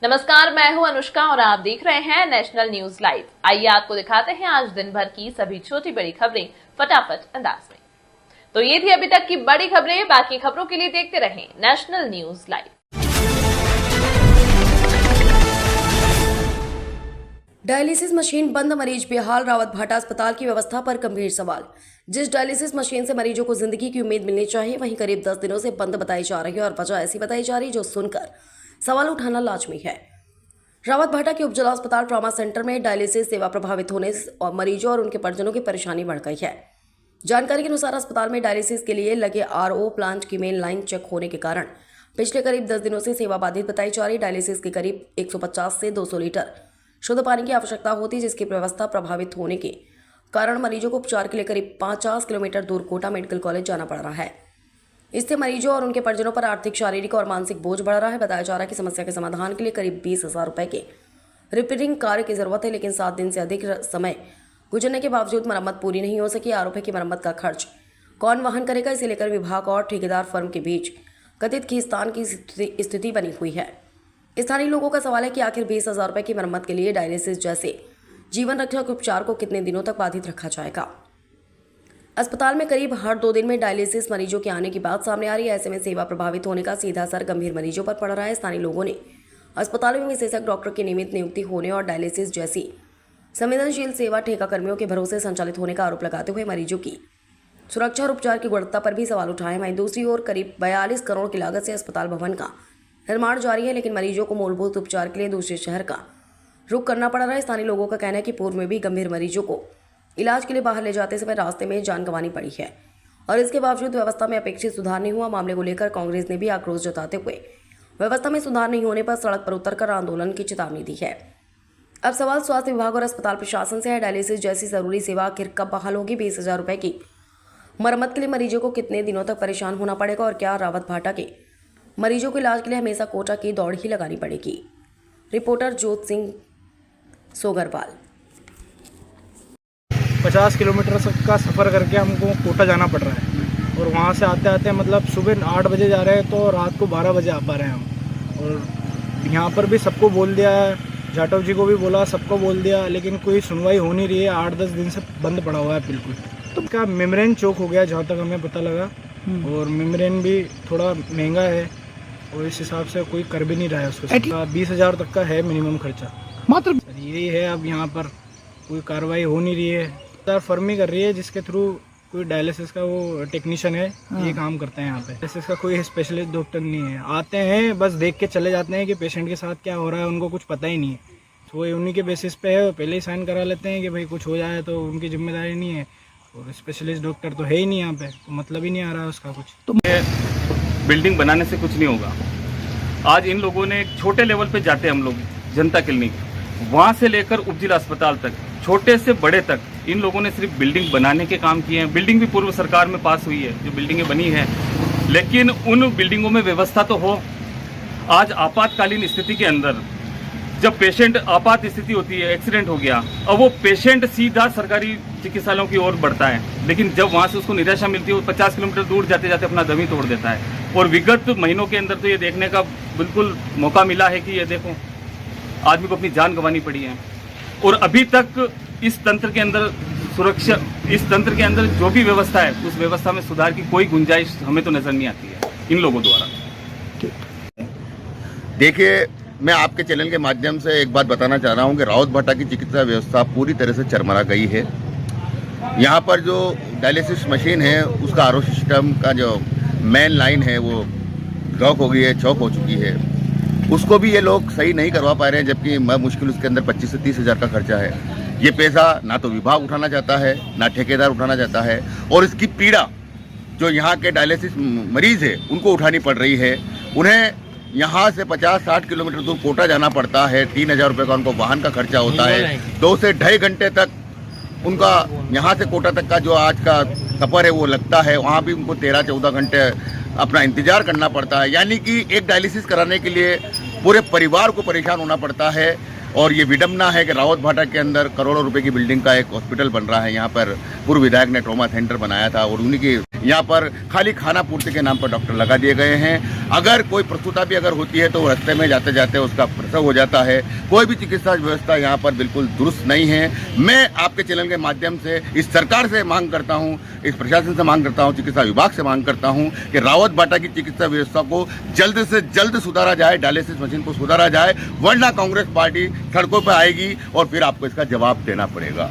नमस्कार, मैं हूं अनुष्का और आप देख रहे हैं नेशनल न्यूज लाइव। आइए आपको दिखाते हैं आज दिन भर की सभी छोटी बड़ी खबरें फटाफट अंदाज में। तो ये थी अभी तक की बड़ी खबरें। बाकी खबरों के लिए देखते रहें national news live. Dialysis machine बंद, मरीज बेहाल, रावत भाटा अस्पताल की व्यवस्था पर गंभीर सवाल। जिस डायलिसिस मशीन से मरीजों को जिंदगी की उम्मीद मिलनी चाहिए, वहीं करीब 10 दिनों से बंद बताई जा रही है और वजह ऐसी बताई जा रही जो सुनकर सवाल उठाना लाजमी है। रावत भाटा के उपजिला अस्पताल ट्रॉमा सेंटर में डायलिसिस सेवा प्रभावित होने और मरीजों और उनके परिजनों की परेशानी बढ़ गई है। जानकारी के अनुसार अस्पताल में डायलिसिस के लिए लगे आरओ प्लांट की मेन लाइन चेक होने के कारण पिछले करीब 10 दिनों से सेवा बाधित बताई जा रही। डायलिसिस के करीब 150 से 200 लीटर शुद्ध पानी की आवश्यकता होती, जिसकी व्यवस्था प्रभावित होने के कारण मरीजों को उपचार के लिए करीब 50 किलोमीटर दूर कोटा मेडिकल कॉलेज जाना पड़ रहा है। इससे मरीजों और उनके परिजनों पर आर्थिक, शारीरिक और मानसिक बोझ बढ़ रहा है। बताया जा रहा है कि समस्या के समाधान के लिए करीब 20,000 रुपए के रिपेयरिंग कार्य की जरूरत है, लेकिन 7 दिन से अधिक समय गुजरने के बावजूद मरम्मत पूरी नहीं हो सकी। आरोप है कि मरम्मत का खर्च कौन वहन करेगा, इसे लेकर विभाग और ठेकेदार फर्म के बीच कथित खींचतान की स्थिति बनी हुई है। स्थानीय लोगों का सवाल है कि आखिर 20,000 रुपए की मरम्मत के लिए डायलिसिस जैसे जीवन रक्षक उपचार को कितने दिनों तक बाधित रखा जाएगा। अस्पताल में करीब हर 2 दिन में डायलिसिस मरीजों के आने की बात सामने आ रही है। ऐसे में सेवा प्रभावित होने का सीधा असर गंभीर मरीजों पर पड़ रहा है। स्थानीय लोगों ने अस्पतालों में विशेषज्ञ डॉक्टर की नियमित नियुक्ति होने और डायलिसिस जैसी संवेदनशील सेवा ठेका कर्मियों के भरोसे संचालित होने का आरोप लगाते हुए मरीजों की सुरक्षा और उपचार की गुणवत्ता पर भी सवाल उठाए। वहीं दूसरी ओर करीब 42 करोड़ की लागत से अस्पताल भवन का निर्माण जारी है, लेकिन मरीजों को मूलभूत उपचार के लिए दूसरे शहर का रुख करना पड़ रहा है। स्थानीय लोगों का कहना है कि पूर्व में भी गंभीर मरीजों को इलाज के लिए बाहर ले जाते समय रास्ते में जान गंवानी पड़ी है और इसके बावजूद व्यवस्था में अपेक्षित सुधार नहीं हुआ। मामले को लेकर कांग्रेस ने भी आक्रोश जताते हुए व्यवस्था में सुधार नहीं होने पर सड़क पर उतरकर आंदोलन की चेतावनी दी है। अब सवाल स्वास्थ्य विभाग और अस्पताल प्रशासन से है। डायलिसिस जैसी जरूरी सेवा आखिर कब बहाल होगी? 20,000 रुपए की मरम्मत के लिए मरीजों को कितने दिनों तक परेशान होना पड़ेगा और क्या रावत भाटा के मरीजों के इलाज के लिए हमेशा कोटा की दौड़ ही लगानी पड़ेगी? रिपोर्टर जोत सिंह सोगरवाल। 50 किलोमीटर का सफ़र करके हमको कोटा जाना पड़ रहा है और वहाँ से आते आते मतलब सुबह 8 बजे जा रहे हैं तो रात को 12 बजे आ पा रहे हैं हम। और यहाँ पर भी सबको बोल दिया है, जाटव जी को भी बोला, सबको बोल दिया, लेकिन कोई सुनवाई हो नहीं रही है। 8-10 दिन से बंद पड़ा हुआ है बिल्कुल। तो क्या मेम्ब्रेन चोक हो गया जहाँ तक हमें पता लगा, और मेम्ब्रेन भी थोड़ा महंगा है और इस हिसाब से कोई कर भी नहीं रहा है उसको। 20,000 तक का है मिनिमम खर्चा मात्र। यही है, अब यहाँ पर कोई कार्रवाई हो नहीं रही है। फर्म ही कर रही है जिसके थ्रू कोई डायलिसिस का वो टेक्नीशियन है, ये काम करते हैं यहाँ पे। डायलिसिस का कोई स्पेशलिस्ट डॉक्टर नहीं है। आते हैं बस देख के चले जाते हैं कि पेशेंट के साथ क्या हो रहा है, उनको कुछ पता ही नहीं है। तो वो उन्हीं के बेसिस पे है, पहले ही साइन करा लेते हैं कि भाई कुछ हो जाए तो उनकी जिम्मेदारी नहीं है। और स्पेशलिस्ट डॉक्टर तो है ही नहीं यहाँ पे, तो मतलब ही नहीं आ रहा है उसका कुछ। तो बिल्डिंग बनाने से कुछ नहीं होगा। आज इन लोगों ने छोटे लेवल पे जाते हैं हम लोग, जनता क्लिनिक, वहाँ से लेकर उपजिला अस्पताल तक, छोटे से बड़े तक इन लोगों ने सिर्फ बिल्डिंग बनाने के काम किए हैं। बिल्डिंग भी पूर्व सरकार में पास हुई है, जो बिल्डिंगें बनी है, लेकिन उन बिल्डिंगों में व्यवस्था तो हो। आज आपातकालीन स्थिति के अंदर जब पेशेंट आपात स्थिति होती है, एक्सीडेंट हो गया, अब वो पेशेंट सीधा सरकारी चिकित्सालयों की ओर बढ़ता है, लेकिन जब वहाँ से उसको निराशा मिलती है, वो 50 किलोमीटर दूर जाते जाते अपना दम ही तोड़ देता है। और विगत महीनों के अंदर तो ये देखने का बिल्कुल मौका मिला है कि ये देखो आदमी को अपनी जान गंवानी पड़ी है। और अभी तक इस तंत्र के अंदर सुरक्षा, इस तंत्र के अंदर जो भी व्यवस्था है, उस व्यवस्था में सुधार की कोई गुंजाइश हमें तो नजर नहीं आती है इन लोगों द्वारा। देखिए, मैं आपके चैनल के माध्यम से एक बात बताना चाह रहा हूं कि रावत भाटा की चिकित्सा व्यवस्था पूरी तरह से चरमरा गई है। यहाँ पर जो डायलिसिस मशीन है उसका आरओ सिस्टम का जो मेन लाइन है वो ब्लॉक हो गई है, चौक हो चुकी है। उसको भी ये लोग सही नहीं करवा पा रहे हैं, जबकि मुश्किल उसके अंदर 25 से 30,000 का खर्चा है। ये पैसा ना तो विभाग उठाना चाहता है, ना ठेकेदार उठाना चाहता है, और इसकी पीड़ा जो यहाँ के डायलिसिस मरीज है उनको उठानी पड़ रही है। उन्हें यहाँ से 50-60 किलोमीटर दूर कोटा जाना पड़ता है। 3,000 रुपये का उनको वाहन का खर्चा होता है। 2 से 2.5 घंटे तक उनका यहाँ से कोटा तक का जो आज का सफ़र है वो लगता है। वहाँ भी उनको 13-14 घंटे अपना इंतजार करना पड़ता है। यानी कि एक डायलिसिस कराने के लिए पूरे परिवार को परेशान होना पड़ता है। और ये विडम्बना है कि रावत भाटा के अंदर करोड़ों रुपए की बिल्डिंग का एक हॉस्पिटल बन रहा है। यहाँ पर पूर्व विधायक ने ट्रॉमा सेंटर बनाया था और उन्हीं की यहाँ पर खाली खाना पूर्ति के नाम पर डॉक्टर लगा दिए गए हैं। अगर कोई प्रसूता भी अगर होती है तो वो रास्ते में जाते जाते उसका प्रसव हो जाता है। कोई भी चिकित्सा व्यवस्था यहाँ पर बिल्कुल दुरुस्त नहीं है। मैं आपके चैनल के माध्यम से इस सरकार से मांग करता हूँ, इस प्रशासन से मांग करता हूँ, चिकित्सा विभाग से मांग करता हूँ कि रावत भाटा की चिकित्सा व्यवस्था को जल्द से जल्द सुधारा जाए, डायलिसिस मशीन को सुधारा जाए, वरना कांग्रेस पार्टी सड़कों पर आएगी और फिर आपको इसका जवाब देना पड़ेगा।